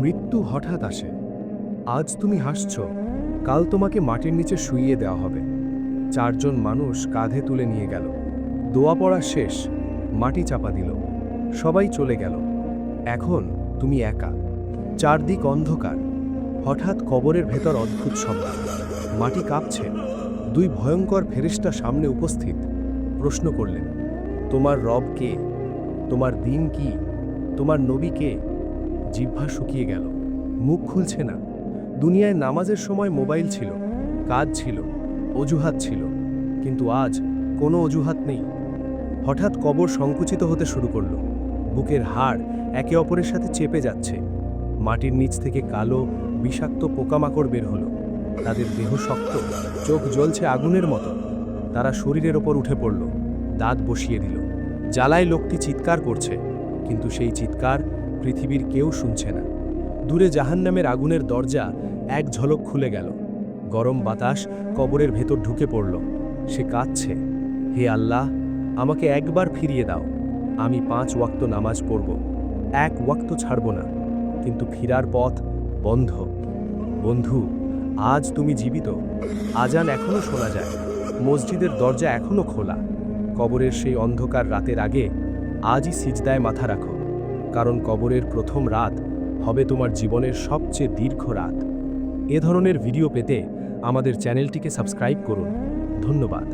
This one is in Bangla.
মৃত্যু হঠাৎ আসে। আজ তুমি হাসছ, কাল তোমাকে মাটির নিচে শুইয়ে দেওয়া হবে। চারজন মানুষ কাঁধে তুলে নিয়ে গেল। দোয়া পড়া শেষ, মাটি চাপা দিল, সবাই চলে গেল। এখন তুমি একা, চারদিক অন্ধকার। হঠাৎ কবরের ভেতর অদ্ভুত শব্দ, মাটি কাঁপছে। দুই ভয়ঙ্কর ফেরেশতা সামনে উপস্থিত। প্রশ্ন করলেন, তোমার রব কে? তোমার দিন কি? তোমার নবী কে? জিহ্বা শুকিয়ে গেল, মুখ খুলছে না। দুনিয়ায় নামাজের সময় মোবাইল ছিল, কাজ ছিল, অজুহাত ছিল, কিন্তু আজ কোনো অজুহাত নেই। হঠাৎ কবর সংকুচিত হতে শুরু করল। বুকের হাড় একে অপরের সাথে চেপে যাচ্ছে। মাটির নিচ থেকে কালো বিষাক্ত পোকামাকড় বের হলো। তাদের দেহ শক্ত, চোখ জ্বলছে আগুনের মতো। তারা শরীরের ওপর উঠে পড়ল, দাঁত বসিয়ে দিল। জ্বালায় লোকটি চিৎকার করছে, কিন্তু সেই চিৎকার পৃথিবীর কেউ শুনছে না। দূরে জাহান্নামের আগুনের দরজা এক ঝলক খুলে গেল। গরম বাতাস কবরের ভেতর ঢুকে পড়ল। সে কাঁদছে, হে আল্লাহ, আমাকে একবার ফিরিয়ে দাও। আমি 5 ওয়াক্ত নামাজ পড়ব, এক ওয়াক্ত ছাড়ব না। কিন্তু ফিরার পথ বন্ধ। বন্ধু, আজ তুমি জীবিত। আজান এখনো শোনা যায়, মসজিদের দরজা এখনো খোলা। কবরের সেই অন্ধকার রাতের আগে আজই সিজদায় মাথা রাখো, কারণ কবরের প্রথম রাত হবে তোমার জীবনের সবচেয়ে দীর্ঘ রাত। এ ধরনের ভিডিও পেতে আমাদের চ্যানেলটিকে সাবস্ক্রাইব করুন। ধন্যবাদ।